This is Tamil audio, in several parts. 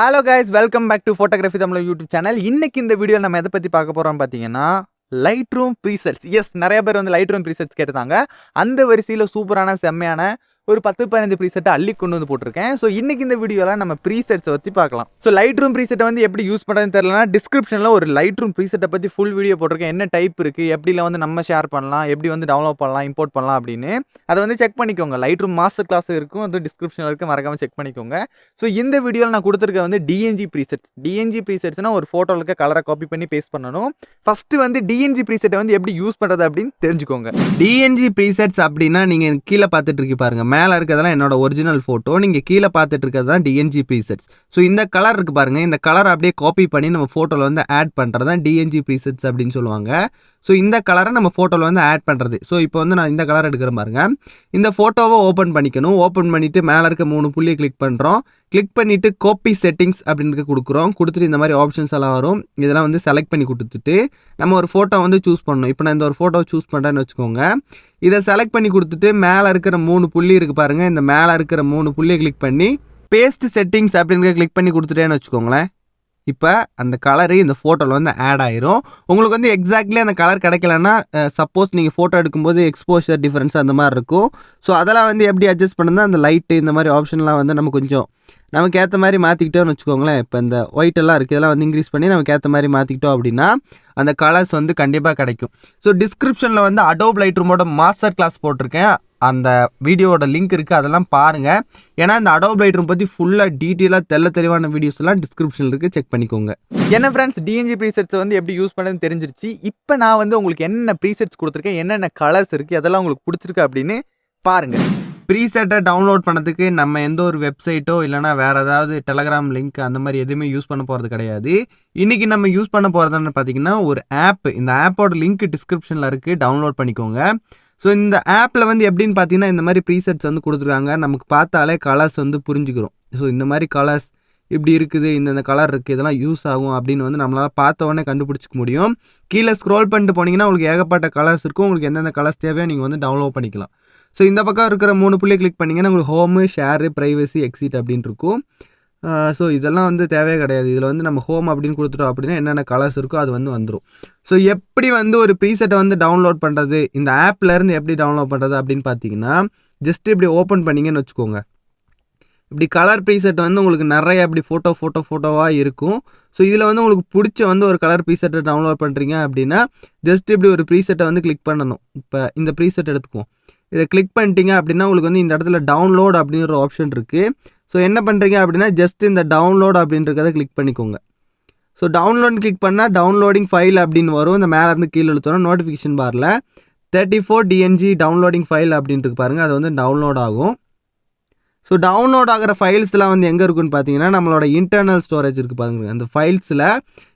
Hello guys, welcome back to Photography Tamizha YouTube channel. இன்னைக்கு இந்த வீடியோ நம்ம எதை பத்தி பார்க்க போறோம் பாத்தீங்கன்னா Lightroom presets. Yes, நிறைய பேர் வந்து Lightroom presets கேட்டாங்க. அந்த வரிசையில சூப்பரான செம்மையான ஒரு 10-15 preset அள்ளி கொண்டு வந்து போட்டுருக்கேன். ஸோ இன்னைக்கு இந்த வீடியோல நம்ம presets பத்தி பார்க்கலாம். ஸோ Lightroom preset வந்து எப்படி யூஸ் பண்றதுன்னு தெரியலனா டிஸ்கிரிப்ஷன்ல ஒரு Lightroom preset பத்தி ஃபுல் வீடியோ போட்டிருக்கேன். என்ன டைப் இருக்கு, எப்படிலாம் வந்து நம்ம ஷேர் பண்ணலாம், எப்படி வந்து டவுன்லோட் பண்ணலாம், இம்போர்ட் பண்ணலாம் அப்படின்னு அதை வந்து செக் பண்ணிக்கோங்க. Lightroom மாஸ்டர் கிளாஸ் இருக்கும், அது டிஸ்கிரிப்ஷன்ல இருக்கு, மறக்காம செக் பண்ணிக்கோங்க. ஸோ இந்த வீடியோவில் நான் கொடுத்துருக்க வந்து DNG presets. DNG presetsனா ஒரு ஃபோட்டோவில் இருக்க கலரை காப்பி பண்ணி பேஸ்ட் பண்ணணும். ஃபர்ஸ்ட் வந்து DNG preset வந்து எப்படி யூஸ் பண்ணுறது அப்படின்னு தெரிஞ்சுக்கோங்க. DNG presets அப்படின்னா நீங்கள் கீழே பார்த்துட்டு இருக்கீங்க பாருங்க, மேலே இருக்கிறதெல்லாம் என்னோட ஒரிஜினல் ஃபோட்டோ, நீங்கள் கீழே பார்த்துட்டு இருக்கிறது தான் DNG presets. ஸோ இந்த கலர் இருக்குது பாருங்க, இந்த கலர் அப்படியே காப்பி பண்ணி நம்ம ஃபோட்டோவில் வந்து ஆட் பண்ணுறது தான் DNG presets அப்படின்னு சொல்லுவாங்க. ஸோ இந்த கலரை நம்ம ஃபோட்டோவில் வந்து ஆட் பண்ணுறது. ஸோ இப்போ வந்து நான் இந்த கலர் எடுக்கிறேன் பாருங்க, இந்த ஃபோட்டோவை ஓப்பன் பண்ணிக்கணும். ஓப்பன் பண்ணிவிட்டு மேலே இருக்க 3 புள்ளியை கிளிக் பண்ணுறோம். கிளிக் பண்ணிவிட்டு காப்பி செட்டிங்ஸ் அப்படின்னு கொடுக்குறோம். கொடுத்துட்டு இந்த மாதிரி ஆப்ஷன்ஸ் எல்லாம் வரும், இதெல்லாம் வந்து செலக்ட் பண்ணி கொடுத்துட்டு நம்ம ஒரு ஃபோட்டோ வந்து சூஸ் பண்ணணும். இப்போ நான் இந்த ஒரு ஃபோட்டோ சூஸ் பண்ணுறேன்னு வச்சுக்கோங்க. இதை செலக்ட் பண்ணி கொடுத்துட்டு மேலே இருக்கிற 3 புள்ளி இருக்குது பாருங்கள், இந்த மேலே இருக்கிற 3 புள்ளியை கிளிக் பண்ணி பேஸ்ட் செட்டிங்ஸ் அப்படின்னு கிளிக் பண்ணி கொடுத்துட்டேன்னு வச்சுக்கோங்களேன். இப்போ அந்த கலரு இந்த ஃபோட்டோவில் வந்து ஆட் ஆயிரும். உங்களுக்கு வந்து எக்ஸாக்ட்லி அந்த கலர் கிடைக்கலன்னா, சப்போஸ் நீங்கள் ஃபோட்டோ எடுக்கும்போது எக்ஸ்போஷர் டிஃப்ரென்ஸ் அந்த மாதிரி இருக்கும். ஸோ அதெல்லாம் வந்து எப்படி அட்ஜஸ்ட் பண்ணுன்னா, அந்த லைட்டு இந்த மாதிரி ஆப்ஷன்லாம் வந்து நம்ம கொஞ்சம் நமக்கு ஏற்ற மாதிரி மாற்றிக்கிட்டோன்னு வச்சுக்கோங்களேன். இப்போ இந்த ஒயிட் எல்லாம் இருக்குது, இதெல்லாம் வந்து இன்க்ரீஸ் பண்ணி நமக்கு ஏற்ற மாதிரி மாற்றிக்கிட்டோம் அப்படின்னா அந்த கலர்ஸ் வந்து கண்டிப்பாக கிடைக்கும். ஸோ டிஸ்கிரிப்ஷனில் வந்து அடோப் லைட்ரூமோட மாஸ்டர் கிளாஸ் போட்டிருக்கேன், அந்த வீடியோவோட லிங்க் இருக்குது, அதெல்லாம் பாருங்கள். ஏன்னா இந்த அடோப் லைட்ரூம் பற்றி ஃபுல்லாக டீட்டெயிலாக தெளிவான வீடியோஸ்லாம் டிஸ்கிரிப்ஷனில் இருக்குது, செக் பண்ணிக்கோங்க. என்ன ஃப்ரெண்ட்ஸ், DNG presets வந்து எப்படி யூஸ் பண்ணுறதுன்னு தெரிஞ்சிருச்சு. இப்போ நான் வந்து உங்களுக்கு என்னென்ன presets கொடுத்துருக்கேன், என்னென்ன கலர்ஸ் இருக்குது, அதெல்லாம் உங்களுக்கு பிடிச்சிருக்கு அப்படின்னு பாருங்கள். ப்ரீசெட்டை டவுன்லோட் பண்ணதுக்கு நம்ம எந்த ஒரு வெப்சைட்டோ இல்லைனா வேறு ஏதாவது டெலகிராம் லிங்க் அந்த மாதிரி எதுவுமே யூஸ் பண்ண போகிறது கிடையாது. இன்றைக்கி நம்ம யூஸ் பண்ண போகிறதுன்னு பார்த்தீங்கன்னா ஒரு ஆப். இந்த ஆப்போட லிங்க் டிஸ்கிரிப்ஷனில் இருக்குது, டவுன்லோட் பண்ணிக்கோங்க. ஸோ இந்த ஆப்பில் வந்து எப்படின்னு பார்த்தீங்கன்னா இந்த மாதிரி ப்ரீசெட்ஸ் வந்து கொடுத்துருக்காங்க. நமக்கு பார்த்தாலே கலர்ஸ் வந்து புரிஞ்சுக்கிறோம். ஸோ இந்த மாதிரி கலர்ஸ் இப்படி இருக்குது, இந்த கலர் இருக்குது, இதெல்லாம் யூஸ் ஆகும் அப்படின்னு வந்து நம்மளால் பார்த்த உடனே கண்டுபிடிச்சிக்க முடியும். கீழே ஸ்க்ரோல் பண்ணிட்டு போனீங்கன்னா உங்களுக்கு ஏகப்பட்ட கலர்ஸ் இருக்கும். உங்களுக்கு எந்தெந்த கலர்ஸ் தேவையோ நீங்கள் வந்து டவுன்லோட் பண்ணிக்கலாம். ஸோ இந்த பக்கம் இருக்கிற 3 புள்ளியை கிளிக் பண்ணிங்கன்னா உங்களுக்கு ஹோமு, ஷேரு, ப்ரைவசி, எக்ஸிட் அப்படின்னு இருக்கும். ஸோ இதெல்லாம் வந்து தேவையே கிடையாது. இதில் வந்து நம்ம ஹோம் அப்படின்னு கொடுத்துட்டோம் அப்படின்னா என்னென்ன கலர்ஸ் இருக்கோ அது வந்து வந்துடும். ஸோ எப்படி வந்து ஒரு ப்ரீசெட்டை வந்து டவுன்லோட் பண்ணுறது, இந்த ஆப்லேருந்து எப்படி டவுன்லோட் பண்ணுறது அப்படின்னு பார்த்தீங்கன்னா, ஜஸ்ட் இப்படி ஓப்பன் பண்ணிங்கன்னு வச்சுக்கோங்க. இப்படி கலர் ப்ரீசெட் வந்து உங்களுக்கு நிறைய இப்படி ஃபோட்டோவாக இருக்கும். ஸோ இதில் வந்து உங்களுக்கு பிடிச்ச வந்து ஒரு கலர் ப்ரீசெட்டை டவுன்லோட் பண்ணுறீங்க அப்படின்னா ஜஸ்ட் இப்படி ஒரு ப்ரீசெட்டை வந்து கிளிக் பண்ணணும். இப்போ இந்த ப்ரீசெட் எடுத்துக்குவோம், இதை கிளிக் பண்ணிட்டீங்க அப்படின்னா உங்களுக்கு வந்து இந்த இடத்துல டவுன்லோட் அப்படின்ற ஒரு ஆப்ஷன் இருக்குது. ஸோ என்ன பண்ணுறீங்க அப்படின்னா ஜஸ்ட் இந்த டவுன்லோட் அப்படின்றத கிளிக் பண்ணிக்கோங்க. ஸோ டவுன்லோட் கிளிக் பண்ணால் டவுன்லோடிங் ஃபைல் அப்படின்னு வரும். இந்த மேலேருந்து கீழே இழுத்தோன்னா நோட்டிஃபிகேஷன் பாரில் 34 DNG டவுன்லோடிங் ஃபைல் அப்படின்ட்டு பாருங்கள், அது வந்து டவுன்லோட் ஆகும். ஸோ டவுன்லோட் ஆகிற ஃபைல்ஸ்லாம் வந்து எங்கே இருக்குன்னு பார்த்தீங்கன்னா நம்மளோட இன்டர்னல் ஸ்டோரேஜ் இருக்குது பாருங்கள். அந்த ஃபைல்ஸில்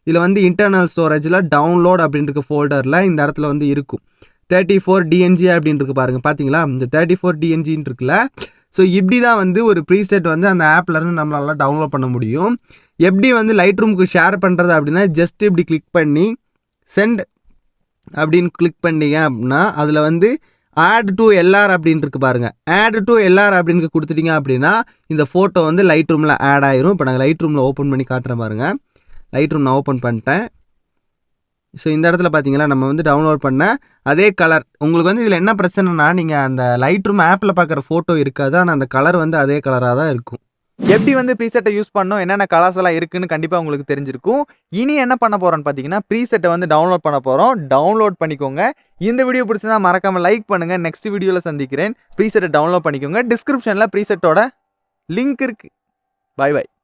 இதில் வந்து இன்டர்னல் ஸ்டோரேஜில் டவுன்லோட் அப்படின்ற ஃபோல்டரில் இந்த இடத்துல வந்து இருக்கும் 34 DNG அப்படின்ட்டு பாருங்கள். பார்த்தீங்களா, இந்த 34 DNGன்னு இருக்குல்ல. ஸோ இப்படி தான் வந்து ஒரு ப்ரீசெட் வந்து அந்த ஆப்லேருந்து நம்மளால டவுன்லோட் பண்ண முடியும். எப்படி வந்து லைட்ரூமுக்கு ஷேர் பண்ணுறது அப்படின்னா ஜஸ்ட் இப்படி கிளிக் பண்ணி சென்ட் அப்படின்னு கிளிக் பண்ணிங்க அப்படின்னா அதில் வந்து ஆட் டு எல்ஆர் அப்படின்னு இருக்கு பாருங்கள். ஆட் டு எல்ஆர் அப்படின்னு கொடுத்துட்டீங்க அப்படின்னா இந்த ஃபோட்டோ வந்து லைட்ரூமில் ஆட் ஆயிரும். இப்போ நாங்கள் லைட்ரூமில் ஓப்பன் பண்ணி காட்டுறேன் பாருங்கள். லைட்ரூம் நான் ஓப்பன் பண்ணிட்டேன். ஸோ இந்த இடத்துல பார்த்தீங்களா, நம்ம வந்து டவுன்லோட் பண்ண அதே கலர். உங்களுக்கு வந்து இதில் என்ன பிரச்சனைனா, நீங்கள் அந்த லைட்ரூம் ஆப்பில் பார்க்குற ஃபோட்டோ இருக்காது, ஆனால் அந்த கலர் வந்து அதே கலராக தான் இருக்கும். எப்படி வந்து ப்ரீசெட்டை யூஸ் பண்ணோம், என்னென்ன கலர்ஸ் எல்லாம் இருக்குன்னு கண்டிப்பாக உங்களுக்கு தெரிஞ்சிருக்கும். இனி என்ன பண்ண போகிறோன்னு பார்த்தீங்கன்னா ப்ரீசெட்டை வந்து டவுன்லோட் பண்ண போகிறோம். டவுன்லோட் பண்ணிக்கோங்க. இந்த வீடியோ பிடிச்சதா மறக்காமல் லைக் பண்ணுங்கள். நெக்ஸ்ட் வீடியோவில் சந்திக்கிறேன். ப்ரீசெட்டை டவுன்லோட் பண்ணிக்கோங்க. டிஸ்கிரிப்ஷனில் ப்ரீசெட்டோட லிங்க் இருக்குது. பை.